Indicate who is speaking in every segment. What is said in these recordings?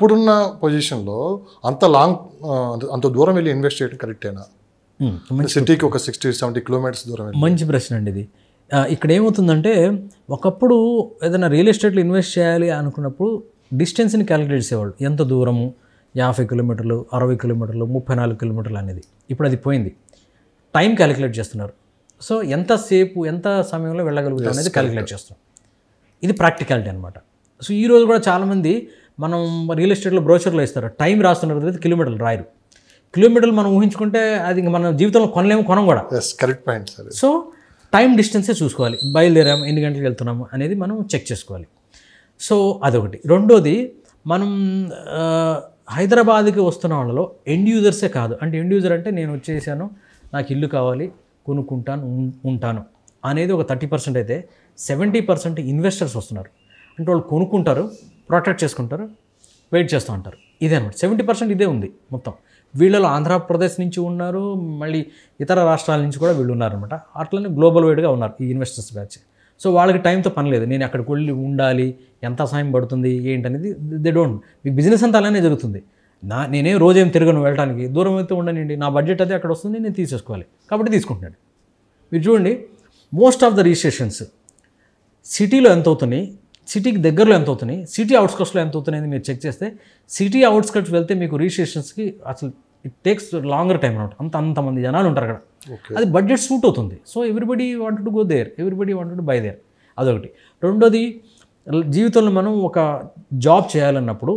Speaker 1: ఇప్పుడున్న పొజిషన్లో అంత లాంగ్ అంత దూరం వెళ్ళి ఇన్వెస్ట్ చేయడం కరెక్టేనా? సిటీకి ఒక 60-70 కిలోమీటర్స్ దూరం వెళ్ళి.
Speaker 2: మంచి ప్రశ్న అండి ఇది. ఇక్కడ ఏమవుతుందంటే ఒకప్పుడు ఏదైనా రియల్ ఎస్టేట్లో ఇన్వెస్ట్ చేయాలి అనుకున్నప్పుడు డిస్టెన్స్ని క్యాలిక్యులేట్ చేసేవాళ్ళు. ఎంత దూరము, 50 కిలోమీటర్లు, 60 కిలోమీటర్లు, 34 కిలోమీటర్లు అనేది. ఇప్పుడు అది పోయింది. టైం క్యాలిక్యులేట్ చేస్తున్నారు. సో ఎంతసేపు ఎంత సమయంలో వెళ్ళగలుగుతాం అనేది క్యాలిక్యులేట్ చేస్తాం. ఇది ప్రాక్టికాలిటీ అనమాట. సో ఈరోజు కూడా చాలామంది మనం రియల్ ఎస్టేట్లో బ్రోచర్లో ఇస్తారు, టైం రాస్తున్నారు కదా, కిలోమీటర్లు రాయరు. కిలోమీటర్లు మనం ఊహించుకుంటే అది ఇంకా మన జీవితంలో కొనం కూడా.
Speaker 1: Correct point sir.
Speaker 2: So time డిస్టెన్సే చూసుకోవాలి. బయలుదేరాము, ఎన్ని గంటలకు వెళ్తున్నాము అనేది మనం చెక్ చేసుకోవాలి. సో అదొకటి. రెండోది, మనం హైదరాబాద్కి వస్తున్న వాళ్ళలో ఎండ్ యూజర్సే కాదు. అంటే ఎండ్ యూజర్ అంటే నేను వచ్చేసాను, నాకు ఇల్లు కావాలి, కొనుక్కుంటాను, ఉంటాను అనేది ఒక 30% అయితే 70% ఇన్వెస్టర్స్ వస్తున్నారు. అంటే వాళ్ళు కొనుక్కుంటారు, ప్రొటెక్ట్ చేసుకుంటారు, వెయిట్ చేస్తూ ఉంటారు. ఇదే అనమాట. 70% ఇదే ఉంది మొత్తం. వీళ్ళలో ఆంధ్రప్రదేశ్ నుంచి ఉన్నారు, మళ్ళీ ఇతర రాష్ట్రాల నుంచి కూడా వీళ్ళు ఉన్నారనమాట. అట్లనే గ్లోబల్ వైడ్గా ఉన్నారు ఈ ఇన్వెస్టర్స్ బ్యాచ్. సో వాళ్ళకి టైంతో పని లేదు, నేను అక్కడికి వెళ్ళి ఉండాలి, ఎంత సమయం పడుతుంది ఏంటనేది దే డోంట్. మీ బిజినెస్ అంతా అలానే జరుగుతుంది. నేనే రోజేం తిరగను వెళ్ళడానికి, దూరం అయితే ఉండనండి, నా బడ్జెట్ అదే అక్కడ వస్తుంది, నేను తీసేసుకోవాలి కాబట్టి తీసుకుంటున్నాడు. మీరు చూడండి, మోస్ట్ ఆఫ్ ద రిజిస్ట్రేషన్స్ సిటీలో ఎంత అవుతున్నాయి, సిటీకి దగ్గరలో ఎంత అవుతున్నాయి, సిటీ అవుట్స్కట్స్లో ఎంత అవుతున్నాయి మీరు చెక్ చేస్తే, సిటీ అవుట్స్కట్స్ వెళ్తే మీకు రిజిస్ట్రేషన్స్కి అసలు ఇట్ టేక్స్ లాంగర్ టైం అనమాట. అంతమంది జనాలు ఉంటారు అక్కడ. అది బడ్జెట్ సూట్ అవుతుంది. So everybody wanted to go there, everybody wanted to buy there. అదొకటి. రెండోది, జీవితంలో మనం ఒక జాబ్ చేయాలన్నప్పుడు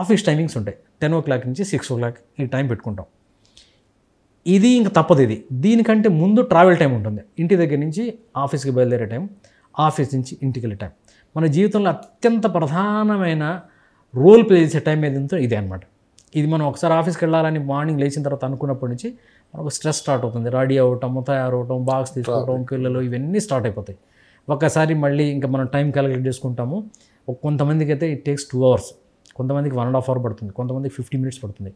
Speaker 2: ఆఫీస్ టైమింగ్స్ ఉంటాయి. 10 o'clock నుంచి 6 o'clock ఈ టైం పెట్టుకుంటాం. ఇది ఇంకా తప్పదు. ఇది దీనికంటే ముందు ట్రావెల్ టైం ఉంటుంది. ఇంటి దగ్గర నుంచి ఆఫీస్కి బయలుదేరే టైం, ఆఫీస్ నుంచి ఇంటికి వెళ్ళే టైం. మన జీవితంలో అత్యంత ప్రధానమైన రోల్ ప్లే చేసే టైం ఏదంతో ఇదే అనమాట. ఇది మనం ఒకసారి ఆఫీస్కి వెళ్ళాలని మార్నింగ్ లేచిన తర్వాత అనుకున్నప్పటి నుంచి మనకు స్ట్రెస్ స్టార్ట్ అవుతుంది. రెడీ అవ్వటం, తయారవటం, బాక్స్ తీసుకోవటం, పిల్లలు, ఇవన్నీ స్టార్ట్ అయిపోతాయి. ఒకసారి మళ్ళీ ఇంకా మనం టైం క్యాలిక్యులేట్ చేసుకుంటాము. కొంతమందికి అయితే ఇట్ టేక్స్ 2 hours, కొంతమందికి 1.5 hour పడుతుంది, కొంతమందికి 50 minutes పడుతుంది.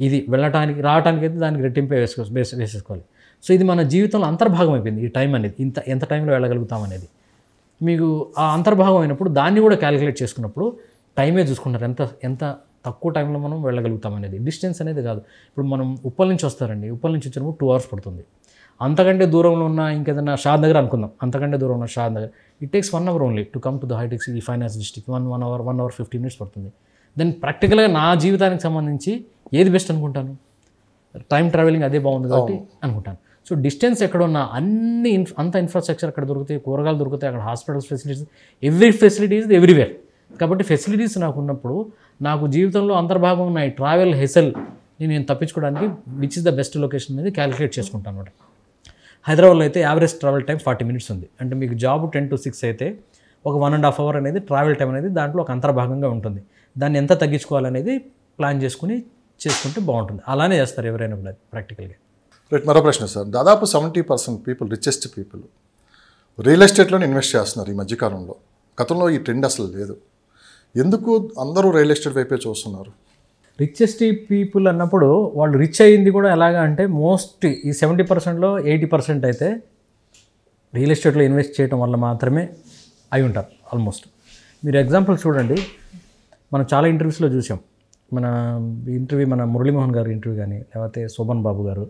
Speaker 2: ఇది వెళ్ళటానికి రావడానికి అయితే దానికి రెట్టింపే వేసేసుకోవాలి. సో ఇది మన జీవితంలో అంతర్భాగం అయిపోయింది ఈ టైం అనేది. ఎంత టైంలో వెళ్ళగలుగుతాం అనేది మీకు ఆ అంతర్భాగం అయినప్పుడు దాన్ని కూడా క్యాలిక్యులేట్ చేసుకున్నప్పుడు టైమే చూసుకుంటారు, ఎంత తక్కువ టైంలో మనం వెళ్ళగలుగుతాం అనేది. డిస్టెన్స్ అనేది కాదు. ఇప్పుడు మనం ఉప్పల్ నుంచి వస్తారండి, ఉప్పల్ నుంచి వచ్చినప్పుడు 2 hours పడుతుంది. అంతకంటే దూరంలో ఉన్న ఇంకేదైనా షాద్ నగర్ అనుకుందాం, అంతకంటే దూరం ఉన్న Shadnagar, it takes 1 hour only to come to the హైటెక్ City finance district. 1 hour 50 minutes పడుతుంది. దెన్ ప్రాక్టికల్గా నా జీవితానికి సంబంధించి ఏది బెస్ట్ అనుకుంటాను? టైం ట్రావెలింగ్ అదే బాగుంది కాబట్టి అనుకుంటాను. సో డిస్టెన్స్ ఎక్కడ ఉన్నా అంత ఇన్ఫ్రాస్ట్రక్చర్ అక్కడ దొరుకుతాయి, కూరగాయలు దొరుకుతాయి, అక్కడ hospitals facilities, every facility is everywhere. కాబట్టి ఫెసిలిటీస్ నాకు ఉన్నప్పుడు నాకు జీవితంలో అంతర్భాగం ఉన్న ఈ ట్రావెల్ హెసల్ని నేను తప్పించుకోవడానికి which is the best location అనేది క్యాలిక్యులేట్ చేసుకుంటాను అనమాట. హైదరాబాద్లో అయితే యావరేజ్ ట్రావెల్ టైం 40 minutes ఉంది. అంటే మీకు జాబ్ 10 to 6 అయితే ఒక 1.5 hour అనేది ట్రావెల్ టైం అనేది దాంట్లో ఒక అంతర్భాగంగా ఉంటుంది. దాన్ని ఎంత తగ్గించుకోవాలనేది ప్లాన్ చేసుకుంటే బాగుంటుంది. అలానే చేస్తారు ఎవరైనా కూడా ప్రాక్టికల్గా.
Speaker 1: రైట్. మరో ప్రశ్న సార్, దాదాపు 70% పీపుల్, రిచెస్ట్ పీపుల్ రియల్ ఎస్టేట్లోనే ఇన్వెస్ట్ చేస్తున్నారు ఈ మధ్యకాలంలో. గతంలో ఈ ట్రెండ్ అసలు లేదు. ఎందుకు అందరూ రియల్ ఎస్టేట్ వైపే చూస్తున్నారు?
Speaker 2: రిచెస్ట్ పీపుల్ అన్నప్పుడు వాళ్ళు రిచ్ అయ్యింది కూడా ఎలాగా అంటే మోస్ట్ ఈ 70%లో 80% అయితే రియల్ ఎస్టేట్లో ఇన్వెస్ట్ చేయడం వల్ల మాత్రమే అయి ఉంటారు ఆల్మోస్ట్. మీరు ఎగ్జాంపుల్ చూడండి, మనం చాలా ఇంటర్వ్యూస్లో చూసాం. మన మురళీమోహన్ గారు ఇంటర్వ్యూ కానీ, లేకపోతే శోభన్ బాబు గారు,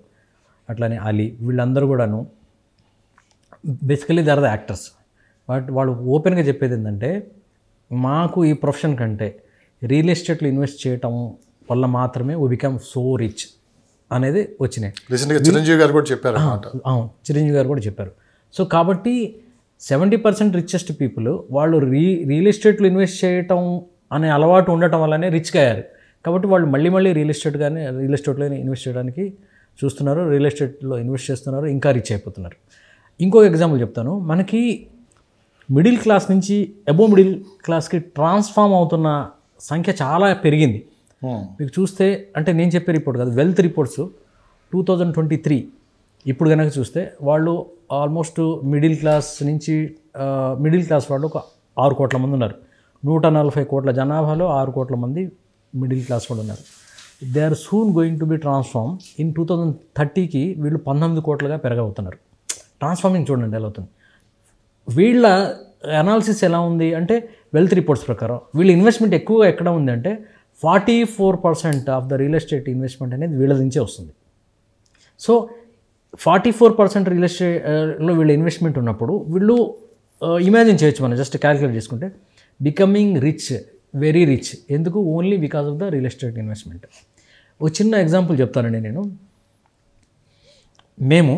Speaker 2: అట్లానే అలీ, వీళ్ళందరూ కూడాను basically they are the actors. వాళ్ళు ఓపెన్గా చెప్పేది ఏంటంటే, మాకు ఈ ప్రొఫెషన్ కంటే రియల్ ఎస్టేట్లో ఇన్వెస్ట్ చేయటం వల్ల మాత్రమే వీ బికమ్ సో రిచ్ అనేది వచ్చినాయి.
Speaker 1: చిరంజీవి గారు కూడా చెప్పారు.
Speaker 2: అవును, చిరంజీవి గారు కూడా చెప్పారు. సో కాబట్టి 70% రిచెస్ట్ పీపుల్ వాళ్ళు రియల్ ఎస్టేట్లో ఇన్వెస్ట్ చేయటం అనే అలవాటు ఉండటం వల్లనే రిచ్గా అయ్యారు. కాబట్టి వాళ్ళు మళ్ళీ రియల్ ఎస్టేట్లో ఇన్వెస్ట్ చేయడానికి చూస్తున్నారు, రియల్ ఎస్టేట్లో ఇన్వెస్ట్ చేస్తున్నారు, ఇంకా రిచ్ అయిపోతున్నారు. ఇంకొక ఎగ్జాంపుల్ చెప్తాను. మనకి మిడిల్ క్లాస్ నుంచి అబోవ్ మిడిల్ క్లాస్కి ట్రాన్స్ఫార్మ్ అవుతున్న సంఖ్య చాలా పెరిగింది. మీకు చూస్తే, అంటే నేను చెప్పే రిపోర్ట్ కాదు, వెల్త్ రిపోర్ట్స్ 2023 ఇప్పుడు కనుక చూస్తే వాళ్ళు ఆల్మోస్ట్ మిడిల్ క్లాస్ వాళ్ళు ఒక 6 కోట్ల మంది ఉన్నారు. 140 కోట్ల జనాభాలో 6 కోట్ల మంది మిడిల్ క్లాస్ వాళ్ళు ఉన్నారు. They are soon going to be transform in 2030కి వీళ్ళు 19 కోట్లుగా పెరగవుతున్నారు. ట్రాన్స్ఫార్మింగ్ చూడండి ఎలా అవుతుంది. వీళ్ళ అనాలిసిస్ ఎలా ఉంది అంటే, వెల్త్ రిపోర్ట్స్ ప్రకారం వీళ్ళ ఇన్వెస్ట్మెంట్ ఎక్కువగా ఎక్కడ ఉంది అంటే 44% of the real estate investment అనేది వీళ్ళ నుంచే వస్తుంది. సో 44% రియల్ ఎస్టేట్లో వీళ్ళ ఇన్వెస్ట్మెంట్ ఉన్నప్పుడు వీళ్ళు ఇమాజిన్ చేయొచ్చు, మనం జస్ట్ క్యాలిక్యులేట్ చేసుకుంటే బికమింగ్ రిచ్, వెరీ రిచ్. ఎందుకు? Only because of the real estate investment. ఒక చిన్న ఎగ్జాంపుల్ చెప్తానండి నేను. మేము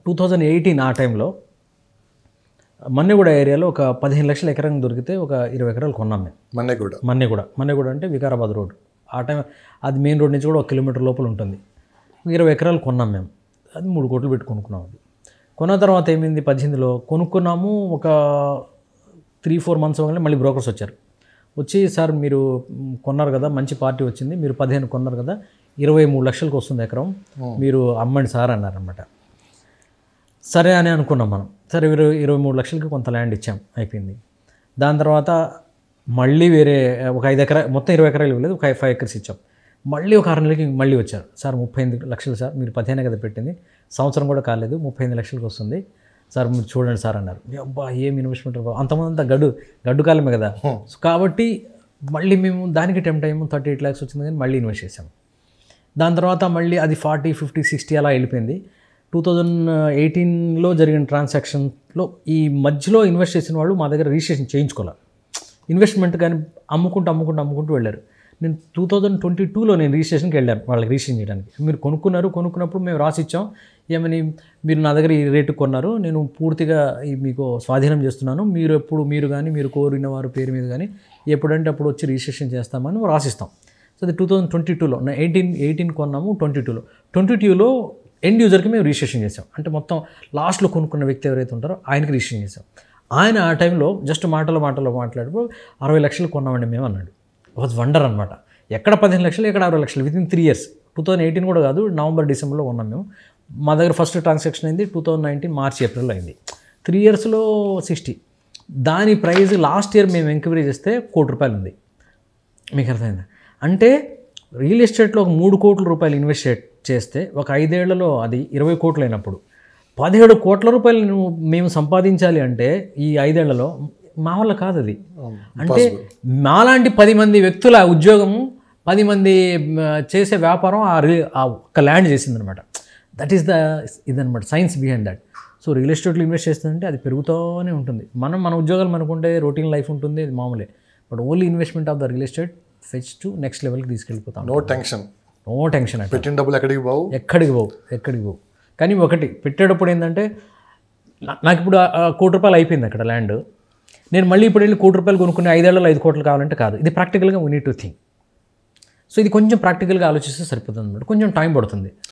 Speaker 2: 2018 ఆ టైంలో మన్నెగూడ ఏరియాలో ఒక 15 లక్షల ఎకరం దొరికితే ఒక 20 ఎకరాలు కొన్నాం మేము. మన్నెగూడ అంటే వికారాబాద్ రోడ్. ఆ టైం అది మెయిన్ రోడ్ నుంచి కూడా 1 కిలోమీటర్ లోపల ఉంటుంది. 20 ఎకరాలు కొన్నాం మేము. అది 3 కోట్లు పెట్టి కొనుక్కున్నాం. అది కొన్న తర్వాత ఏమైంది, 18లో కొనుక్కున్నాము. ఒక 3-4 మంత్స్ అవగానే మళ్ళీ బ్రోకర్స్ వచ్చారు. వచ్చి సార్ మీరు కొన్నారు కదా, మంచి పార్టీ వచ్చింది, మీరు 15 కొన్నారు కదా, 23 లక్షలకు వస్తుంది ఎకరం, మీరు అమ్మండి సార్ అన్నారనమాట. సరే అని అనుకున్నాం మనం. సరే 23 లక్షలకి కొంత ల్యాండ్ ఇచ్చాం, అయిపోయింది. దాని తర్వాత మళ్ళీ వేరే ఒక 5 ఎకరా, మొత్తం 20 ఎకరాలు ఇవ్వలేదు, ఒక 5 ఎకర్స్ ఇచ్చాం. మళ్ళీ ఒక 6 నెలలకి మళ్ళీ వచ్చారు. సార్ 35 లక్షలు సార్, మీరు 15 కదా పెట్టింది, సంవత్సరం కూడా కాలేదు, 35 లక్షలకు వస్తుంది సార్, మీరు చూడండి సార్ అన్నారు. అబ్బా ఏం ఇన్వెస్ట్మెంట్, అంతమంది అంతా గడ్డు కాలమే కదా. సో కాబట్టి మళ్ళీ మేము దానికి టెంప్ట్ అయ్యాము. 38 lakhs వచ్చింది కానీ మళ్ళీ ఇన్వెస్ట్ చేసాము. దాని తర్వాత మళ్ళీ అది 40, 50, 60 అలా వెళ్ళిపోయింది. 2018లో జరిగిన ట్రాన్సాక్షన్లో ఈ మధ్యలో ఇన్వెస్ట్ చేసిన వాళ్ళు మా దగ్గర రిజిస్ట్రేషన్ చేయించుకోవాలి. ఇన్వెస్ట్మెంట్ కానీ అమ్ముకుంటూ వెళ్ళారు. నేను 2022లో నేను రిజిస్ట్రేషన్కి వెళ్ళాను వాళ్ళకి రిజిస్ట్రేషన్ చేయడానికి. మీరు కొనుక్కున్నప్పుడు మేము రాసి ఇచ్చాం, ఏమని, మీరు నా దగ్గర ఈ రేటు కొన్నారు, నేను పూర్తిగా మీకు స్వాధీనం చేస్తున్నాను, మీరు కానీ మీరు కోరిన వారి పేరు మీద కానీ ఎప్పుడంటే అప్పుడు వచ్చి రిజిస్ట్రేషన్ చేస్తామని రాసిస్తాం. సో అది 2022లో 18 కొన్నాము, 22లో ఎండ్ యూజర్కి మేము రిజిస్ట్రేషన్ చేసాం. అంటే మొత్తం లాస్ట్లో కొనుక్కున్న వ్యక్తి ఎవరైతే ఉంటారో ఆయనకి రిజిస్ట్రేషన్ చేసాం. ఆయన ఆ టైంలో జస్ట్ మాటలు మాట్లాడుతూ 60 లక్షలు కొన్నామండి మేము అన్నాడు. వాజ్ వండర్ అనమాట. ఎక్కడ 15 లక్షలు, ఎక్కడ 60 లక్షలు, వితిన్ 3 years. 2018 కూడా కాదు, నవంబర్ డిసెంబర్లో కొన్నాం మేము. మా దగ్గర ఫస్ట్ ట్రాన్సాక్షన్ అయింది 2019 మార్చ్ ఏప్రిల్లో అయింది. 3 yearsలో 60. దాని ప్రైస్ లాస్ట్ ఇయర్ మేము ఎంక్వైరీ చేస్తే ₹1 కోటి ఉంది. మీకు అర్థమైందా? అంటే రియల్ ఎస్టేట్లో ఒక 3 కోట్ల రూపాయలు ఇన్వెస్ట్ చేస్తే ఒక 5 ఏళ్లలో అది 20 కోట్లు అయినప్పుడు 17 కోట్ల రూపాయలు మేము సంపాదించాలి అంటే ఈ 5 ఏళ్లలో మా వల్ల కాదు అది. అంటే మాలాంటి 10 మంది వ్యక్తుల ఉద్యోగము, 10 మంది చేసే వ్యాపారం ఆ ఒక్క ల్యాండ్ చేసిందనమాట. దట్ ఈస్ ఇదనమాట science behind that. So real ఎస్టేట్లో ఇన్వెస్ట్ చేస్తుందంటే అది పెరుగుతూనే ఉంటుంది. మన ఉద్యోగాలు మనకుంటే రొటీన్ లైఫ్ ఉంటుంది, అది మామూలే. But only investment of the real estate fetch to next లెవెల్కి తీసుకెళ్ళిపోతాం.
Speaker 1: నో టెన్షన్
Speaker 2: అంటే
Speaker 1: పెట్టిన డబ్బులు ఎక్కడికి పోవు.
Speaker 2: కానీ ఒకటి పెట్టేటప్పుడు ఏంటంటే, నాకు ఇప్పుడు ₹1 కోటి అయిపోయింది అక్కడ ల్యాండ్. నేను మళ్ళీ ఇప్పుడు వెళ్ళి ₹1 కోటి కొనుక్కుని 5 ఏళ్లలో 5 కోట్లు కావాలంటే కాదు. ఇది ప్రాక్టికల్గా we need to think. So ఇది కొంచెం ప్రాక్టికల్గా ఆలోచిస్తే సరిపోతుంది అన్నమాట. కొంచెం టైం పడుతుంది.